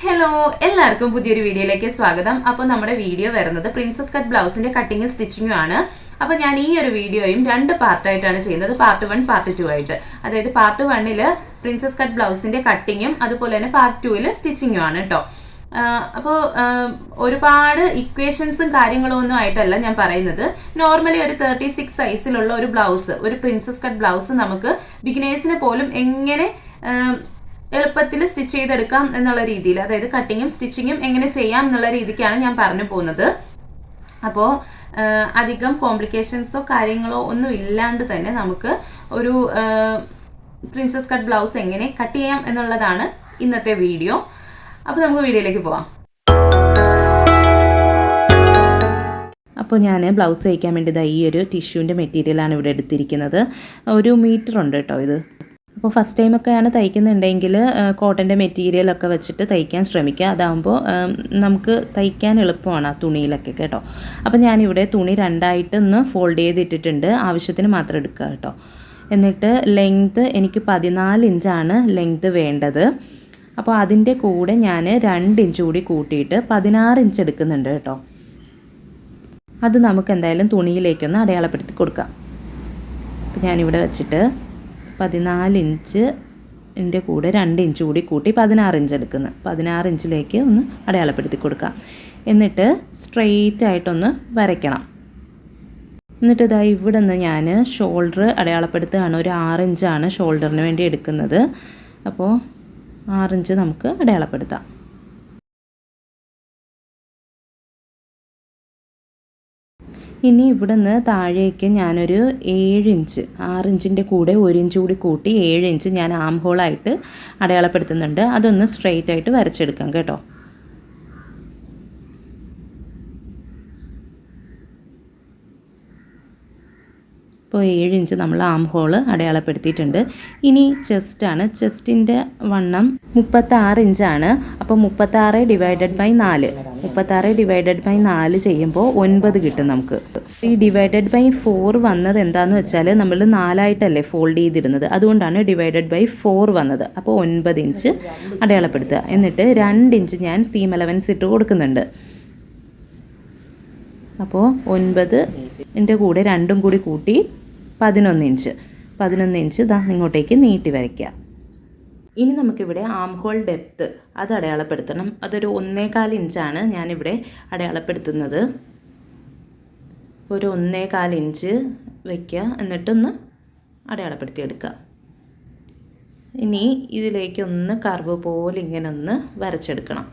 Hello എല്ലാവർക്കും പുതിയൊരു വീഡിയോയിലേക്ക് സ്വാഗതം. അപ്പോൾ നമ്മുടെ വീഡിയോ വരുന്നത് പ്രിൻസസ് കട്ട് ബ്ലൗസിന്റെ കട്ടിങ്ങും സ്റ്റിച്ചിങ്ങും ആണ്. അപ്പോൾ ഞാൻ ഈ ഒരു വീഡിയോയും രണ്ട് പാർട്ടായിട്ടാണ് ചെയ്യുന്നത്, പാർട്ട് 1 പാർട്ട് 2 ആയിട്ട്. അതായത് പാർട്ട് 1 പ്രിൻസസ് കട്ട് ബ്ലൗസിന്റെ കട്ടിങ്ങും അതുപോലെ തന്നെ പാർട്ട് 2 സ്റ്റിച്ചിങ്ങും ആണ് കേട്ടോ. അപ്പോൾ ഒരുപാട് ഇക്വേഷൻസും കാര്യങ്ങളും ഒന്നും ആയിട്ടല്ല ഞാൻ പറയുന്നത്. നോർമലി ഒരു 36 സൈസിലുള്ള ഒരു ബ്ലൗസ്, ഒരു പ്രിൻസസ് കട്ട് ബ്ലൗസ് നമുക്ക് ബിഗിനേഴ്സിനെ പോലും എങ്ങനെ എളുപ്പത്തിൽ സ്റ്റിച്ച് ചെയ്തെടുക്കാം എന്നുള്ള രീതിയിൽ, അതായത് കട്ടിങ്ങും സ്റ്റിച്ചിങ്ങും എങ്ങനെ ചെയ്യാം എന്നുള്ള രീതിക്കാണ് ഞാൻ പറഞ്ഞു പോകുന്നത്. അപ്പോൾ അധികം കോംപ്ലിക്കേഷൻസോ കാര്യങ്ങളോ ഒന്നും ഇല്ലാണ്ട് തന്നെ നമുക്ക് ഒരു പ്രിൻസസ് കട്ട് ബ്ലൗസ് എങ്ങനെ കട്ട് ചെയ്യാം എന്നുള്ളതാണ് ഇന്നത്തെ വീഡിയോ. അപ്പോൾ നമുക്ക് വീഡിയോയിലേക്ക് പോവാം. അപ്പോൾ ഞാൻ ബ്ലൗസ് തയ്ക്കാൻ വേണ്ടി ഈ ഒരു ടിഷ്യൂവിൻ്റെ മെറ്റീരിയലാണ് ഇവിടെ എടുത്തിരിക്കുന്നത്. 1 മീറ്റർ ഉണ്ട് കേട്ടോ ഇത്. അപ്പോൾ ഫസ്റ്റ് ടൈമൊക്കെയാണ് തയ്ക്കുന്നുണ്ടെങ്കിൽ കോട്ടൻ്റെ മെറ്റീരിയലൊക്കെ വെച്ചിട്ട് തയ്ക്കാൻ ശ്രമിക്കുക. അതാകുമ്പോൾ നമുക്ക് തയ്ക്കാൻ എളുപ്പമാണ് ആ തുണിയിലൊക്കെ കേട്ടോ. അപ്പോൾ ഞാനിവിടെ തുണി രണ്ടായിട്ടൊന്ന് ഫോൾഡ് ചെയ്തിട്ടിട്ടുണ്ട്, ആവശ്യത്തിന് മാത്രം എടുക്കുക കേട്ടോ. എന്നിട്ട് ലെങ്ത്ത് എനിക്ക് 14 ഇഞ്ചാണ് ലെങ്ത്ത് വേണ്ടത്. അപ്പോൾ അതിൻ്റെ കൂടെ ഞാൻ 2 ഇഞ്ച് കൂടി കൂട്ടിയിട്ട് 16 ഇഞ്ച് എടുക്കുന്നുണ്ട് കേട്ടോ. അത് നമുക്ക് എന്തായാലും തുണിയിലേക്കൊന്ന് അടയാളപ്പെടുത്തി കൊടുക്കാം. അപ്പോൾ ഞാനിവിടെ വെച്ചിട്ട് 14 ഇഞ്ചിൻ്റെ കൂടെ 2 ഇഞ്ച് കൂടി കൂട്ടി 16 ഇഞ്ച് എടുക്കുന്നു. 16 ഇഞ്ചിലേക്ക് ഒന്ന് അടയാളപ്പെടുത്തി കൊടുക്കാം. എന്നിട്ട് സ്ട്രെയിറ്റ് ആയിട്ടൊന്ന് വരയ്ക്കണം. എന്നിട്ട് ഇവിടെ നിന്ന് ഞാൻ ഷോൾഡർ അടയാളപ്പെടുത്തുകയാണ്. ഒരു 6 ഇഞ്ചാണ് ഷോൾഡറിന് വേണ്ടി എടുക്കുന്നത്. അപ്പോൾ 6 ഇഞ്ച് നമുക്ക് അടയാളപ്പെടുത്താം. ഇനി ഇവിടെ നിന്ന് താഴേക്ക് ഞാനൊരു 7 ഇഞ്ച്, 6 ഇഞ്ചിൻ്റെ കൂടെ 1 ഇഞ്ച് കൂടി കൂട്ടി 7 ഇഞ്ച് ഞാൻ ആം ഹോളായിട്ട് അടയാളപ്പെടുത്തുന്നുണ്ട്. അതൊന്ന് സ്ട്രെയിറ്റ് ആയിട്ട് വരച്ചെടുക്കാം കേട്ടോ. ഇപ്പോൾ 7 ഇഞ്ച് നമ്മൾ ആം ഹോള് അടയാളപ്പെടുത്തിയിട്ടുണ്ട്. ഇനി ചെസ്റ്റാണ്. ചെസ്റ്റിൻ്റെ വണ്ണം 36 ഇഞ്ചാണ്. അപ്പോൾ 36 ഡിവൈഡഡ് ബൈ 4, 36 ഡിവൈഡഡ് ബൈ 4 ചെയ്യുമ്പോൾ 9 കിട്ടും നമുക്ക്. ഈ ഡിവൈഡഡ് ബൈ 4 വന്നത് എന്താണെന്ന് വെച്ചാൽ നമ്മൾ 4ആയിട്ടല്ലേ ഫോൾഡ് ചെയ്തിരുന്നത്, അതുകൊണ്ടാണ് ഡിവൈഡഡ് ബൈ 4 വന്നത്. അപ്പോൾ 9 ഇഞ്ച് അടയാളപ്പെടുത്തുക. എന്നിട്ട് 2 ഇഞ്ച് ഞാൻ സീം അലവൻസ് ഇട്ട് കൊടുക്കുന്നുണ്ട്. അപ്പോൾ 9ൻ്റെ കൂടെ 2ഉം കൂടി കൂട്ടി 11 ഇഞ്ച്. 11 ഇഞ്ച് ഇങ്ങോട്ടേക്ക് നീട്ടി വരയ്ക്കുക. ഇനി നമുക്കിവിടെ ആം ഹോൾ ഡെപ്ത്ത് അത് അടയാളപ്പെടുത്തണം. അതൊരു 1.25 ഇഞ്ചാണ് ഞാനിവിടെ അടയാളപ്പെടുത്തുന്നത്. ഒരു 1.25 ഇഞ്ച് വയ്ക്കുക. എന്നിട്ടൊന്ന് അടയാളപ്പെടുത്തിയെടുക്കുക. ഇനി ഇതിലേക്കൊന്ന് കർവ് പോലെ ഇങ്ങനെ ഒന്ന് വരച്ചെടുക്കണം.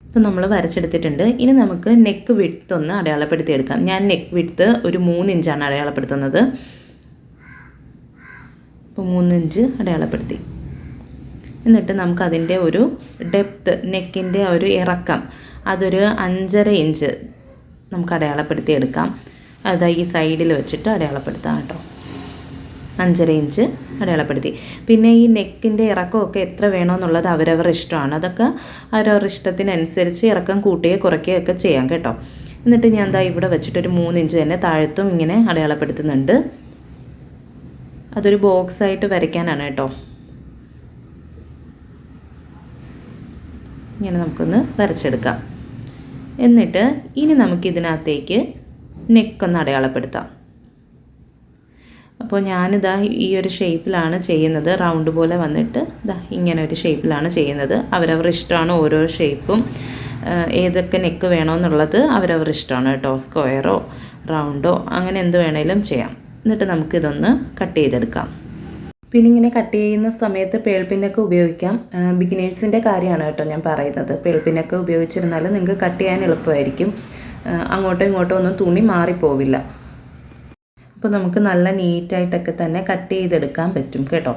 ഇപ്പോൾ നമ്മൾ വരച്ചെടുത്തിട്ടുണ്ട്. ഇനി നമുക്ക് നെക്ക് വിഡ്ത്ത് ഒന്ന് അടയാളപ്പെടുത്തിയെടുക്കാം. ഞാൻ നെക്ക് വിഡ്ത്ത് ഒരു 3 ഇഞ്ചാണ് അടയാളപ്പെടുത്തുന്നത്. ഇപ്പോൾ 3 ഇഞ്ച് അടയാളപ്പെടുത്തി. എന്നിട്ട് നമുക്കതിൻ്റെ ഒരു ഡെപ്ത്ത്, നെക്കിൻ്റെ ഒരു ഇറക്കം, അതൊരു 5.5 ഇഞ്ച് നമുക്ക് അടയാളപ്പെടുത്തിയെടുക്കാം. അത് ഈ സൈഡിൽ വെച്ചിട്ട് അടയാളപ്പെടുത്താം കേട്ടോ. 5.5 ഇഞ്ച് അടയാളപ്പെടുത്തി. പിന്നെ ഈ നെക്കിൻ്റെ ഇറക്കമൊക്കെ എത്ര വേണമെന്നുള്ളത് അവരവർ ഇഷ്ടമാണ്. അതൊക്കെ അവരവർ ഇഷ്ടത്തിനനുസരിച്ച് ഇറക്കം കൂട്ടുകയോ കുറയ്ക്കുകയൊക്കെ ചെയ്യാം കേട്ടോ. എന്നിട്ട് ഞാൻ ഇവിടെ വെച്ചിട്ടൊരു 3 ഇഞ്ച് തന്നെ താഴത്തും ഇങ്ങനെ അടയാളപ്പെടുത്തുന്നുണ്ട്. അതൊരു ബോക്സായിട്ട് വരയ്ക്കാനാണ് കേട്ടോ. ഇങ്ങനെ നമുക്കൊന്ന് വരച്ചെടുക്കാം. എന്നിട്ട് ഇനി നമുക്കിതിനകത്തേക്ക് നെക്കൊന്ന് അടയാളപ്പെടുത്താം. അപ്പോൾ ഞാനിതാ ഈ ഒരു ഷേപ്പിലാണ് ചെയ്യുന്നത്. റൗണ്ട് പോലെ വന്നിട്ട് ഇങ്ങനെ ഒരു ഷേപ്പിലാണ് ചെയ്യുന്നത്. അവരവർ ഇഷ്ടമാണ് ഓരോ ഷേപ്പും. ഏതൊക്കെ നെക്ക് വേണമെന്നുള്ളത് അവരവർ ഇഷ്ടമാണ് കേട്ടോ. സ്ക്വയറോ റൗണ്ടോ അങ്ങനെ എന്ത് വേണേലും ചെയ്യാം. എന്നിട്ട് നമുക്കിതൊന്ന് കട്ട് ചെയ്തെടുക്കാം. പിന്നെ ഇങ്ങനെ കട്ട് ചെയ്യുന്ന സമയത്ത് പേൾപ്പിനൊക്കെ ഉപയോഗിക്കാം. ബിഗിനേഴ്സിൻ്റെ കാര്യമാണ് കേട്ടോ ഞാൻ പറയുന്നത്. പേൾപ്പിനൊക്കെ ഉപയോഗിച്ചിരുന്നാൽ നിങ്ങൾക്ക് കട്ട് ചെയ്യാൻ എളുപ്പമായിരിക്കും. അങ്ങോട്ടോ ഇങ്ങോട്ടോ ഒന്നും തുണി മാറിപ്പോവില്ല. അപ്പോൾ നമുക്ക് നല്ല നീറ്റായിട്ടൊക്കെ തന്നെ കട്ട് ചെയ്തെടുക്കാൻ പറ്റും കേട്ടോ.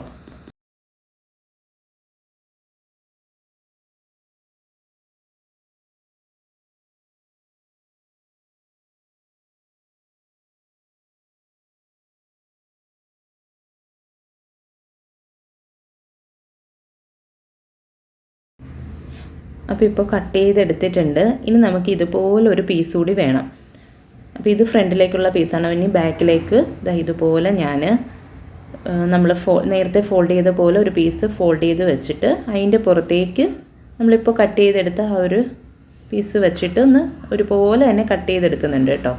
അപ്പോൾ ഇപ്പോൾ കട്ട് ചെയ്തെടുത്തിട്ടുണ്ട്. ഇനി നമുക്ക് ഇതുപോലൊരു പീസ് കൂടി വേണം. അപ്പോൾ ഇത് ഫ്രണ്ടിലേക്കുള്ള പീസാണ്. ഇനി ബാക്കിലേക്ക് ഇതുപോലെ ഞാൻ നമ്മൾ നേരത്തെ ഫോൾഡ് ചെയ്ത പോലെ ഒരു പീസ് ഫോൾഡ് ചെയ്ത് വെച്ചിട്ട് അതിൻ്റെ പുറത്തേക്ക് നമ്മളിപ്പോൾ കട്ട് ചെയ്തെടുത്ത ആ ഒരു പീസ് വെച്ചിട്ട് ഒന്ന് ഒരുപോലെ തന്നെ കട്ട് ചെയ്തെടുക്കുന്നുണ്ട് കേട്ടോ.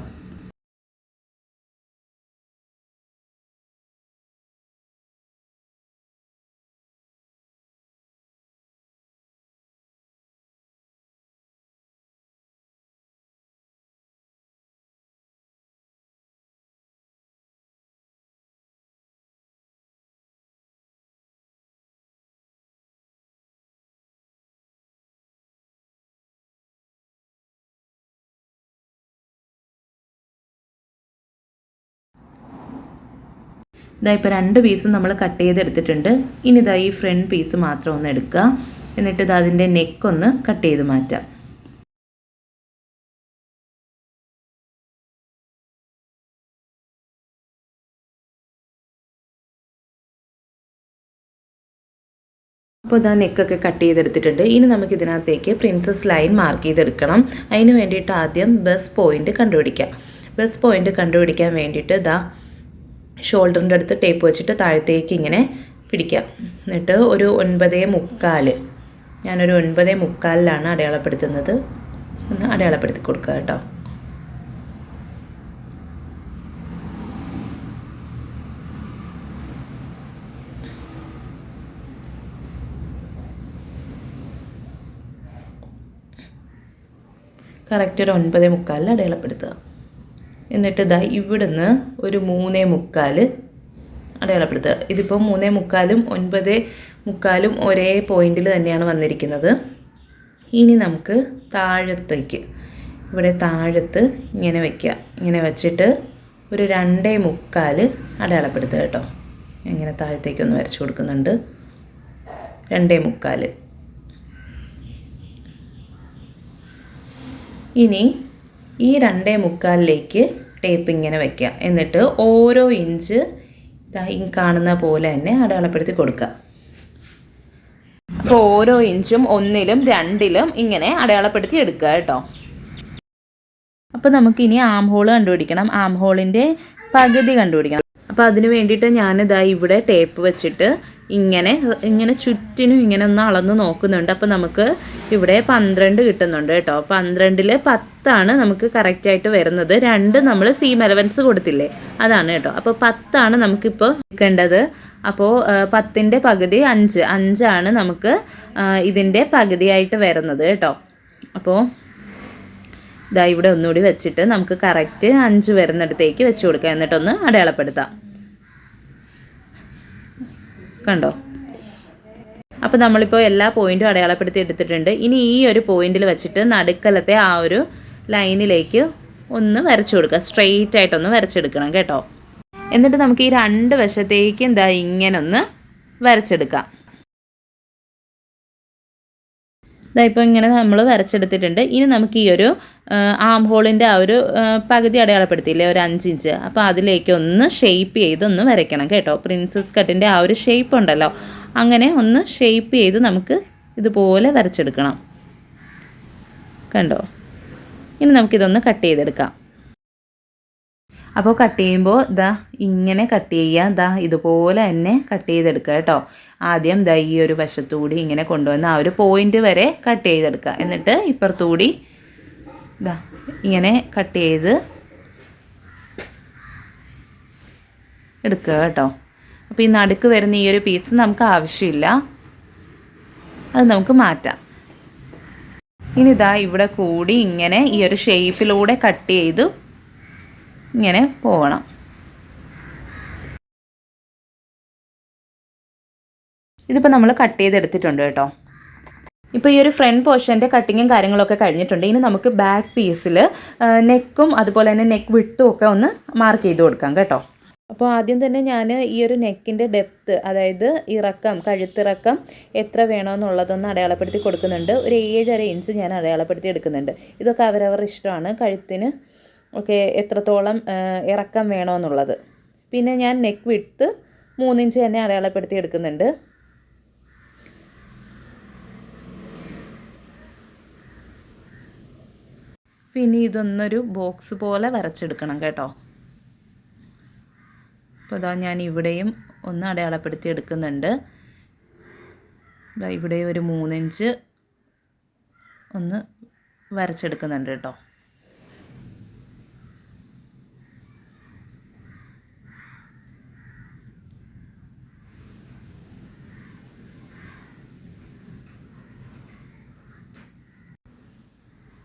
ഇതാ ഇപ്പോൾ 2 പീസും നമ്മൾ കട്ട് ചെയ്തെടുത്തിട്ടുണ്ട്. ഇനി ഇതാ ഈ ഫ്രണ്ട് പീസ് മാത്രം ഒന്ന് എടുക്കുക. എന്നിട്ട് ഇത് അതിൻ്റെ നെക്കൊന്ന് കട്ട് ചെയ്ത് മാറ്റാം. അപ്പോൾ ഇതാ നെക്കൊക്കെ കട്ട് ചെയ്തെടുത്തിട്ടുണ്ട്. ഇനി നമുക്ക് ഇതിനകത്തേക്ക് പ്രിൻസസ് ലൈൻ മാർക്ക് ചെയ്തെടുക്കണം. അതിന് വേണ്ടിയിട്ട് ആദ്യം ബസ് പോയിൻ്റ് കണ്ടുപിടിക്കാം. ബസ് പോയിൻ്റ് കണ്ടുപിടിക്കാൻ വേണ്ടിയിട്ട് ഇതാ ഷോൾഡറിൻ്റെ അടുത്ത് ടേപ്പ് വെച്ചിട്ട് താഴത്തേക്ക് ഇങ്ങനെ പിടിക്കാം. എന്നിട്ട് ഒരു 9.25 ഞാനൊരു 9.25 അടയാളപ്പെടുത്തുന്നത്. ഒന്ന് അടയാളപ്പെടുത്തി കൊടുക്കുക കേട്ടോ. കറക്റ്റ് ഒരു 9.25 അടയാളപ്പെടുത്തുക. എന്നിട്ട് ഇതാ ഇവിടുന്ന് ഒരു 3.25 അടയാളപ്പെടുത്തുക. ഇതിപ്പോൾ 3.25 9.25 ഒരേ പോയിന്റിൽ തന്നെയാണ് വന്നിരിക്കുന്നത്. ഇനി നമുക്ക് താഴത്തേക്ക് ഇവിടെ താഴത്ത് ഇങ്ങനെ വയ്ക്കുക. ഇങ്ങനെ വെച്ചിട്ട് ഒരു 2.25 അടയാളപ്പെടുത്തുക കേട്ടോ. ഇങ്ങനെ താഴത്തേക്കൊന്ന് വരച്ചു കൊടുക്കുന്നുണ്ട്. 2.25. ഇനി ഈ 2.25 ടേപ്പ് ഇങ്ങനെ വയ്ക്കുക. എന്നിട്ട് ഓരോ ഇഞ്ച് ഈ കാണുന്ന പോലെ തന്നെ അടയാളപ്പെടുത്തി കൊടുക്കുക. അപ്പോൾ ഓരോ ഇഞ്ചും 1ലും 2ലും ഇങ്ങനെ അടയാളപ്പെടുത്തി എടുക്കുക കേട്ടോ. അപ്പോൾ നമുക്കിനി ആം ഹോൾ കണ്ടുപിടിക്കണം. ആം ഹോളിൻ്റെ പകുതി കണ്ടുപിടിക്കണം. അപ്പോൾ അതിന് വേണ്ടിയിട്ട് ഞാനിതാ ഇവിടെ ടേപ്പ് വെച്ചിട്ട് ഇങ്ങനെ ചുറ്റിനും ഇങ്ങനെ ഒന്ന് അളന്ന് നോക്കുന്നുണ്ട്. അപ്പോൾ നമുക്ക് ഇവിടെ 12 കിട്ടുന്നുണ്ട് കേട്ടോ. 12ൽ 10 നമുക്ക് കറക്റ്റായിട്ട് വരുന്നത്. 2 നമ്മൾ സീം അലവൻസ് കൊടുത്തില്ലേ, അതാണ് കേട്ടോ. അപ്പോൾ 10 നമുക്കിപ്പോൾ എടുക്കേണ്ടത്. അപ്പോൾ 10ൻ്റെ പകുതി 5 നമുക്ക് ഇതിൻ്റെ പകുതിയായിട്ട് വരുന്നത് കേട്ടോ. അപ്പോൾ ഇതാ ഇവിടെ ഒന്നുകൂടി വെച്ചിട്ട് നമുക്ക് കറക്റ്റ് 5 വരുന്നിടത്തേക്ക് വെച്ച് കൊടുക്കാം. എന്നിട്ടൊന്ന് അടയാളപ്പെടുത്താം. കണ്ടോ? അപ്പോൾ നമ്മളിപ്പോൾ എല്ലാ പോയിൻറ്റും അടയാളപ്പെടുത്തി എടുത്തിട്ടുണ്ട്. ഇനി ഈ ഒരു പോയിന്റിൽ വെച്ചിട്ട് നടുക്കലത്തെ ആ ഒരു ലൈനിലേക്ക് ഒന്ന് വരച്ചു കൊടുക്കുക. സ്ട്രെയിറ്റ് ആയിട്ടൊന്ന് വരച്ചെടുക്കണം കേട്ടോ. എന്നിട്ട് നമുക്ക് ഈ 2 വശത്തേക്കും എന്താ ഇങ്ങനെ ഒന്ന് വരച്ചെടുക്കാം. ഇതാ ഇപ്പോൾ ഇങ്ങനെ നമ്മൾ വരച്ചെടുത്തിട്ടുണ്ട്. ഇനി നമുക്ക് ഈ ഒരു ആം ഹോളിൻ്റെ ആ ഒരു പകുതി അടയാളപ്പെടുത്തിയില്ലേ, ഒരു 5 ഇഞ്ച്. അപ്പോൾ അതിലേക്ക് ഒന്ന് ഷേപ്പ് ചെയ്തൊന്ന് വരയ്ക്കണം കേട്ടോ. പ്രിൻസസ് കട്ടിൻ്റെ ആ ഒരു ഷേപ്പ് ഉണ്ടല്ലോ, അങ്ങനെ ഒന്ന് ഷേപ്പ് ചെയ്ത് നമുക്ക് ഇതുപോലെ വരച്ചെടുക്കണം. കണ്ടോ? ഇനി നമുക്കിതൊന്ന് കട്ട് ചെയ്തെടുക്കാം. അപ്പോൾ കട്ട് ചെയ്യുമ്പോൾ ദാ ഇങ്ങനെ കട്ട് ചെയ്യുക. ദാ ഇതുപോലെ തന്നെ കട്ട് ചെയ്തെടുക്കുക കേട്ടോ. ആദ്യം ദാ ഈ ഒരു വശത്തുകൂടി ഇങ്ങനെ കൊണ്ടുവന്ന് ആ ഒരു പോയിന്റ് വരെ കട്ട് ചെയ്തെടുക്കുക. എന്നിട്ട് ഇപ്പുറത്തുകൂടി ദാ ഇങ്ങനെ കട്ട് ചെയ്ത് എടുക്കുക കേട്ടോ. അപ്പോൾ ഈ നടുക്ക് വരുന്ന ഈ ഒരു പീസ് നമുക്ക് ആവശ്യമില്ല, അത് നമുക്ക് മാറ്റാം. ഇനി ഇതാ ഇവിടെ കൂടി ഇങ്ങനെ ഈ ഒരു ഷേപ്പിലൂടെ കട്ട് ചെയ്ത് ഇങ്ങനെ പോകണം. ഇതിപ്പോൾ നമ്മൾ കട്ട് ചെയ്തെടുത്തിട്ടുണ്ട് കേട്ടോ. ഇപ്പോൾ ഈ ഒരു ഫ്രണ്ട് പോർഷൻ്റെ കട്ടിങ്ങും കാര്യങ്ങളൊക്കെ കഴിഞ്ഞിട്ടുണ്ട്. ഇനി നമുക്ക് ബാക്ക് പീസിൽ നെക്കും അതുപോലെ തന്നെ നെക്ക് വിട്ടും ഒക്കെ ഒന്ന് മാർക്ക് ചെയ്ത് കൊടുക്കാം കേട്ടോ. അപ്പോൾ ആദ്യം തന്നെ ഞാൻ ഈ ഒരു നെക്കിൻ്റെ ഡെപ്ത്ത്, അതായത് ഇറക്കം, കഴുത്തിറക്കം എത്ര വേണമെന്നുള്ളതൊന്ന് അടയാളപ്പെടുത്തി കൊടുക്കുന്നുണ്ട്. ഒരു 7.5 ഇഞ്ച് ഞാൻ അടയാളപ്പെടുത്തി എടുക്കുന്നുണ്ട്. ഇതൊക്കെ അവരവരുടെ ഇഷ്ടമാണ്, കഴുത്തിന് ഒക്കെ എത്രത്തോളം ഇറക്കം വേണമെന്നുള്ളത്. പിന്നെ ഞാൻ നെക്ക് വിഡ്ത്ത് 3 ഇഞ്ച് തന്നെ അടയാളപ്പെടുത്തി എടുക്കുന്നുണ്ട്. പിന്നെ ഇതൊന്നൊരു ബോക്സ് പോലെ വരച്ചെടുക്കണം കേട്ടോ. അപ്പോൾ ഇതാ ഞാൻ ഇവിടെയും ഒന്ന് അടയാളപ്പെടുത്തി എടുക്കുന്നുണ്ട്. ഇവിടെ ഒരു 3 ഇഞ്ച് ഒന്ന് വരച്ചെടുക്കുന്നുണ്ട് കേട്ടോ.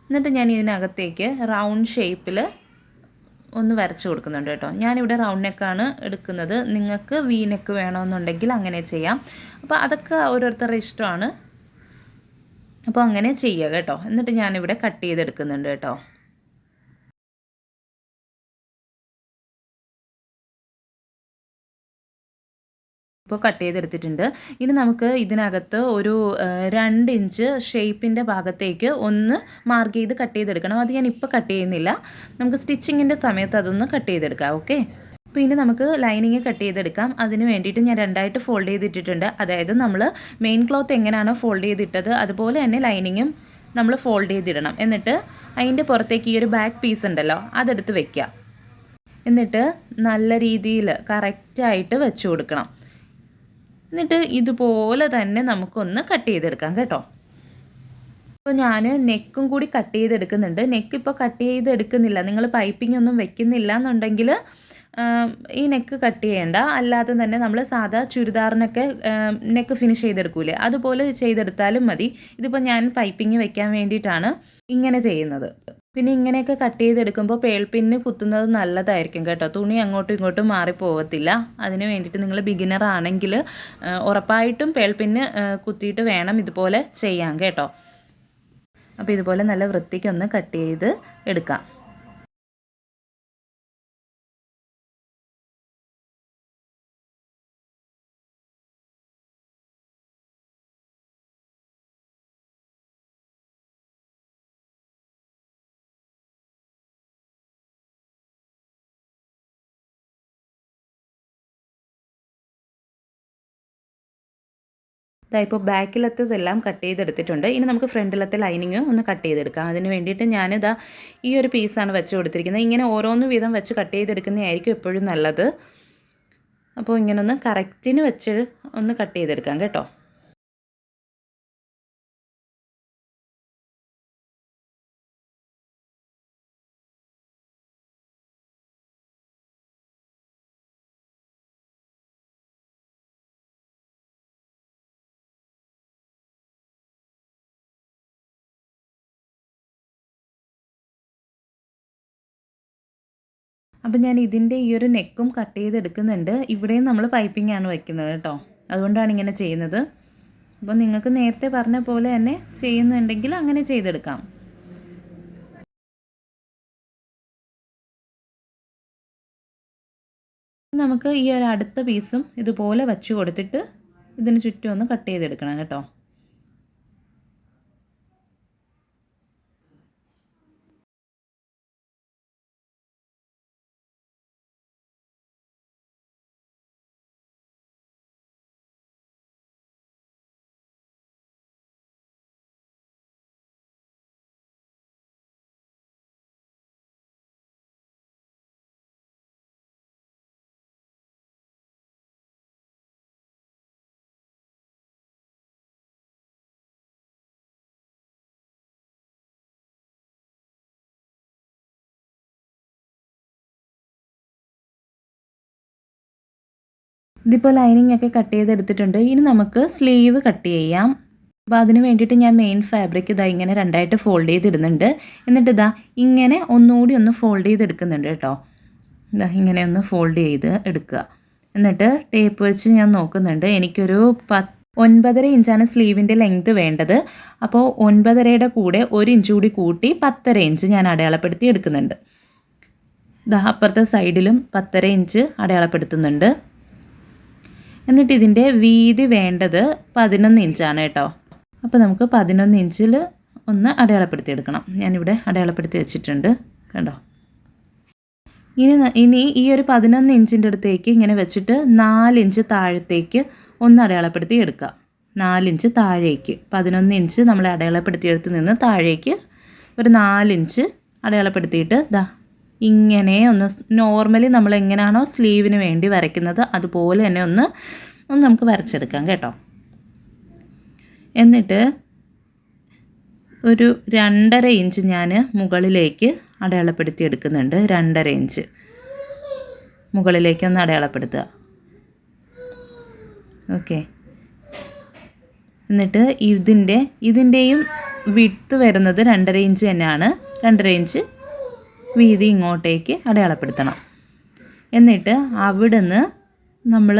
എന്നിട്ട് ഞാൻ ഇതിനകത്തേക്ക് റൗണ്ട് ഷേപ്പിൽ ഒന്ന് വരച്ച് കൊടുക്കുന്നുണ്ട് കേട്ടോ. ഞാനിവിടെ റൗണ്ട് നെക്കാണ് എടുക്കുന്നത്. നിങ്ങൾക്ക് വി നെക്ക് വേണമെന്നുണ്ടെങ്കിൽ അങ്ങനെ ചെയ്യാം. അപ്പോൾ അതൊക്കെ ഓരോരുത്തരുടെ ഇഷ്ടമാണ്. അപ്പോൾ അങ്ങനെ ചെയ്യുക കേട്ടോ. എന്നിട്ട് ഞാനിവിടെ കട്ട് ചെയ്തെടുക്കുന്നുണ്ട് കേട്ടോ. ഇപ്പോൾ കട്ട് ചെയ്തെടുത്തിട്ടുണ്ട്. ഇനി നമുക്ക് ഇതിനകത്ത് ഒരു 2 ഇഞ്ച് ഷേപ്പിൻ്റെ ഭാഗത്തേക്ക് ഒന്ന് മാർക്ക് ചെയ്ത് കട്ട് ചെയ്തെടുക്കണം. അത് ഞാൻ ഇപ്പോൾ കട്ട് ചെയ്യുന്നില്ല. നമുക്ക് സ്റ്റിച്ചിങ്ങിൻ്റെ സമയത്ത് അതൊന്ന് കട്ട് ചെയ്തെടുക്കാം. ഓക്കെ. അപ്പോൾ ഇനി നമുക്ക് ലൈനിങ് കട്ട് ചെയ്തെടുക്കാം. അതിന് വേണ്ടിയിട്ട് ഞാൻ 2ആയിട്ട് ഫോൾഡ് ചെയ്തിട്ടിട്ടുണ്ട്. അതായത് നമ്മൾ മെയിൻ ക്ലോത്ത് എങ്ങനെയാണോ ഫോൾഡ് ചെയ്തിട്ടത് അതുപോലെ തന്നെ ലൈനിങ്ങും നമ്മൾ ഫോൾഡ് ചെയ്തിടണം. എന്നിട്ട് അതിൻ്റെ പുറത്തേക്ക് ഈ ഒരു ബാക്ക് പീസ് ഉണ്ടല്ലോ അതെടുത്ത് വെക്കുക. എന്നിട്ട് നല്ല രീതിയിൽ കറക്റ്റായിട്ട് വെച്ച് കൊടുക്കണം. എന്നിട്ട് ഇതുപോലെ തന്നെ നമുക്കൊന്ന് കട്ട് ചെയ്തെടുക്കാം കേട്ടോ. അപ്പോൾ ഞാൻ നെക്കും കൂടി കട്ട് ചെയ്തെടുക്കുന്നുണ്ട്. നെക്ക് ഇപ്പോൾ കട്ട് ചെയ്തെടുക്കുന്നില്ല. നിങ്ങൾ പൈപ്പിംഗ് ഒന്നും വെക്കുന്നില്ല എന്നുണ്ടെങ്കിൽ ഈ നെക്ക് കട്ട് ചെയ്യേണ്ട. അല്ലാതെ തന്നെ നമ്മൾ സാധാ ചുരിദാറിനൊക്കെ നെക്ക് ഫിനിഷ് ചെയ്തെടുക്കൂലേ അതുപോലെ ചെയ്തെടുത്താലും മതി. ഇതിപ്പോൾ ഞാൻ പൈപ്പിംഗ് വെക്കാൻ വേണ്ടിയിട്ടാണ് ഇങ്ങനെ ചെയ്യുന്നത്. പിന്നെ ഇങ്ങനെയൊക്കെ കട്ട് ചെയ്തെടുക്കുമ്പോൾ പേൾപ്പിന്ന് കുത്തുന്നത് നല്ലതായിരിക്കും കേട്ടോ. തുണി അങ്ങോട്ടും ഇങ്ങോട്ടും മാറിപ്പോകത്തില്ല. അതിന് വേണ്ടിയിട്ട് നിങ്ങൾ ബിഗിനർ ആണെങ്കിൽ ഉറപ്പായിട്ടും പേൾപ്പിന്ന് കുത്തിയിട്ട് വേണം ഇതുപോലെ ചെയ്യാൻ കേട്ടോ. അപ്പോൾ ഇതുപോലെ നല്ല വൃത്തിക്കൊന്ന് കട്ട് ചെയ്ത് എടുക്കാം. ഇപ്പോൾ ബാക്കിലത്തതെല്ലാം കട്ട് ചെയ്തെടുത്തിട്ടുണ്ട്. ഇനി നമുക്ക് ഫ്രണ്ടിലത്തെ ലൈനിങ് ഒന്ന് കട്ട് ചെയ്തെടുക്കാം. അതിന് വേണ്ടിയിട്ട് ഞാനിതാ ഈ ഒരു പീസാണ് വെച്ച് കൊടുത്തിരിക്കുന്നത്. ഇങ്ങനെ ഓരോന്ന് വീതം വെച്ച് കട്ട് ചെയ്തെടുക്കുന്നതായിരിക്കും എപ്പോഴും നല്ലത്. അപ്പോൾ ഇങ്ങനെ ഒന്ന് കറക്റ്റിന് വെച്ച് ഒന്ന് കട്ട് ചെയ്തെടുക്കാം കേട്ടോ. അപ്പോൾ ഞാൻ ഇതിൻ്റെ ഈ ഒരു നെക്കും കട്ട് ചെയ്തെടുക്കുന്നുണ്ട്. ഇവിടെയും നമ്മൾ പൈപ്പിംഗ് ആണ് വയ്ക്കുന്നത് കേട്ടോ. അതുകൊണ്ടാണ് ഇങ്ങനെ ചെയ്യുന്നത്. അപ്പോൾ നിങ്ങൾക്ക് നേരത്തെ പറഞ്ഞ പോലെ തന്നെ ചെയ്യുന്നുണ്ടെങ്കിൽ അങ്ങനെ ചെയ്തെടുക്കാം. നമുക്ക് ഈ ഒരു അടുത്ത പീസും ഇതുപോലെ വച്ച് കൊടുത്തിട്ട് ഇതിന് ചുറ്റും ഒന്ന് കട്ട് ചെയ്തെടുക്കണം കേട്ടോ. ഇതിപ്പോൾ ലൈനിങ് ഒക്കെ കട്ട് ചെയ്തെടുത്തിട്ടുണ്ട്. ഇനി നമുക്ക് സ്ലീവ് കട്ട് ചെയ്യാം. അപ്പോൾ അതിന് വേണ്ടിയിട്ട് ഞാൻ മെയിൻ ഫാബ്രിക് ഇതാ ഇങ്ങനെ 2ആയിട്ട് ഫോൾഡ് ചെയ്തിടുന്നുണ്ട്. എന്നിട്ട് ഇതാ ഇങ്ങനെ ഒന്നുകൂടി ഒന്ന് ഫോൾഡ് ചെയ്തെടുക്കുന്നുണ്ട് കേട്ടോ. ഇതാ ഇങ്ങനെ ഒന്ന് ഫോൾഡ് ചെയ്ത് എടുക്കുക. എന്നിട്ട് ടേപ്പ് വെച്ച് ഞാൻ നോക്കുന്നുണ്ട്. എനിക്കൊരു 9.5 ഇഞ്ചാണ് സ്ലീവിൻ്റെ ലെങ്ത് വേണ്ടത്. അപ്പോൾ 9.5യുടെ കൂടെ 1 ഇഞ്ച് കൂടി കൂട്ടി 10.5 ഇഞ്ച് ഞാൻ അടയാളപ്പെടുത്തി എടുക്കുന്നുണ്ട്. ഇതാ അപ്പുറത്തെ സൈഡിലും 10.5 ഇഞ്ച് അടയാളപ്പെടുത്തുന്നുണ്ട്. എന്നിട്ട് ഇതിൻ്റെ വീതി വേണ്ടത് 11 ഇഞ്ചാണ് കേട്ടോ. അപ്പോൾ നമുക്ക് 11 ഇഞ്ചിൽ ഒന്ന് അടയാളപ്പെടുത്തി എടുക്കണം. ഞാനിവിടെ അടയാളപ്പെടുത്തി വെച്ചിട്ടുണ്ട് കണ്ടോ. ഇനി ഈ ഒരു 11 ഇഞ്ചിൻ്റെ അടുത്തേക്ക് ഇങ്ങനെ വെച്ചിട്ട് 4 ഇഞ്ച് താഴത്തേക്ക് ഒന്ന് അടയാളപ്പെടുത്തി എടുക്കുക. 4 ഇഞ്ച് താഴേക്ക് 11 ഇഞ്ച് നമ്മൾ അടയാളപ്പെടുത്തിയെടുത്ത് നിന്ന് താഴേക്ക് ഒരു 4 ഇഞ്ച് അടയാളപ്പെടുത്തിയിട്ട് ദാ ഇങ്ങനെ ഒന്ന് നോർമലി നമ്മൾ എങ്ങനെയാണോ സ്ലീവിന് വേണ്ടി വരയ്ക്കുന്നത് അതുപോലെ തന്നെ ഒന്ന് നമുക്ക് വരച്ചെടുക്കാം കേട്ടോ. എന്നിട്ട് ഒരു 2.5 ഇഞ്ച് ഞാൻ മുകളിലേക്ക് അടയാളപ്പെടുത്തി എടുക്കുന്നുണ്ട്. 2.5 ഇഞ്ച് മുകളിലേക്കൊന്ന് അടയാളപ്പെടുത്തുക. ഓക്കെ. എന്നിട്ട് ഇതിൻ്റെയും വിഡ്ത്ത് വരുന്നത് 2.5 ഇഞ്ച് തന്നെയാണ്. 2.5 ഇഞ്ച് വീതി ഇങ്ങോട്ടേക്ക് അടയാളപ്പെടുത്തണം. എന്നിട്ട് അവിടുന്ന് നമ്മൾ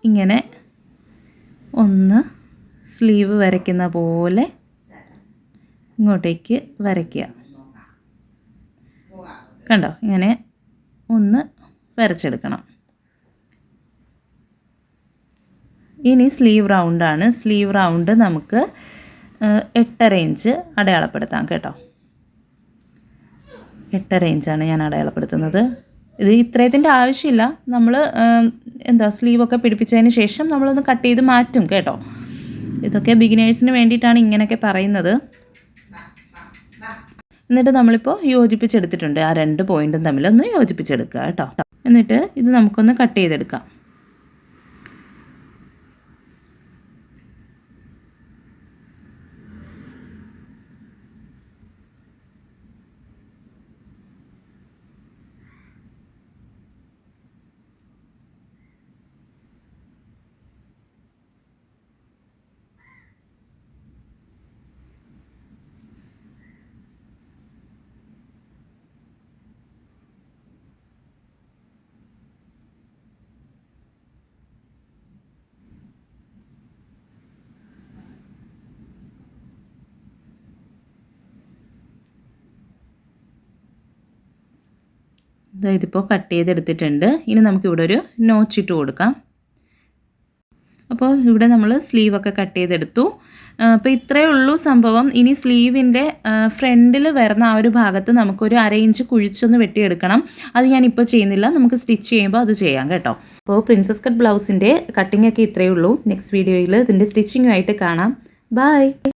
ഇങ്ങനെ ഒന്ന് സ്ലീവ് വരയ്ക്കുന്ന പോലെ ഇങ്ങോട്ടേക്ക് വരയ്ക്കുക. കണ്ടോ? ഇങ്ങനെ ഒന്ന് വരച്ചെടുക്കണം. ഇനി സ്ലീവ് റൗണ്ടാണ്. സ്ലീവ് റൗണ്ട് നമുക്ക് 8.5 ഇഞ്ച് അടയാളപ്പെടുത്താം കേട്ടോ. 8.5 ഇഞ്ചാണ് ഞാൻ അടയാളപ്പെടുത്തുന്നത്. ഇത് ഇത്രയത്തിൻ്റെ ആവശ്യമില്ല. നമ്മൾ സ്ലീവൊക്കെ പിടിപ്പിച്ചതിന് ശേഷം നമ്മളൊന്ന് കട്ട് ചെയ്ത് മാറ്റും കേട്ടോ. ഇതൊക്കെ ബിഗിനേഴ്സിന് വേണ്ടിയിട്ടാണ് ഇങ്ങനെയൊക്കെ പറയുന്നത്. എന്നിട്ട് നമ്മളിപ്പോൾ യോജിപ്പിച്ചെടുത്തിട്ടുണ്ട്. ആ 2 പോയിൻറ്റും തമ്മിലൊന്ന് യോജിപ്പിച്ചെടുക്കുക കേട്ടോ. എന്നിട്ട് ഇത് നമുക്കൊന്ന് കട്ട് ചെയ്തെടുക്കാം. ഇതിപ്പോൾ കട്ട് ചെയ്തെടുത്തിട്ടുണ്ട്. ഇനി നമുക്കിവിടെ ഒരു നോച്ചിട്ട് കൊടുക്കാം. അപ്പോൾ ഇവിടെ നമ്മൾ സ്ലീവൊക്കെ കട്ട് ചെയ്തെടുത്തു. അപ്പോൾ ഇത്രയേ ഉള്ളൂ സംഭവം. ഇനി സ്ലീവിൻ്റെ ഫ്രണ്ടിൽ വരുന്ന ആ ഒരു ഭാഗത്ത് നമുക്കൊരു 1/2 ഇഞ്ച് കുഴിച്ചൊന്ന് വെട്ടിയെടുക്കണം. അത് ഞാനിപ്പോൾ ചെയ്യുന്നില്ല, നമുക്ക് സ്റ്റിച്ച് ചെയ്യുമ്പോൾ അത് ചെയ്യാം കേട്ടോ. അപ്പോൾ പ്രിൻസസ് കട്ട് ബ്ലൗസിൻ്റെ കട്ടിങ്ങൊക്കെ ഇത്രയേ ഉള്ളൂ. നെക്സ്റ്റ് വീഡിയോയിൽ ഇതിൻ്റെ സ്റ്റിച്ചിങ്ങുമായിട്ട് കാണാം. ബൈ.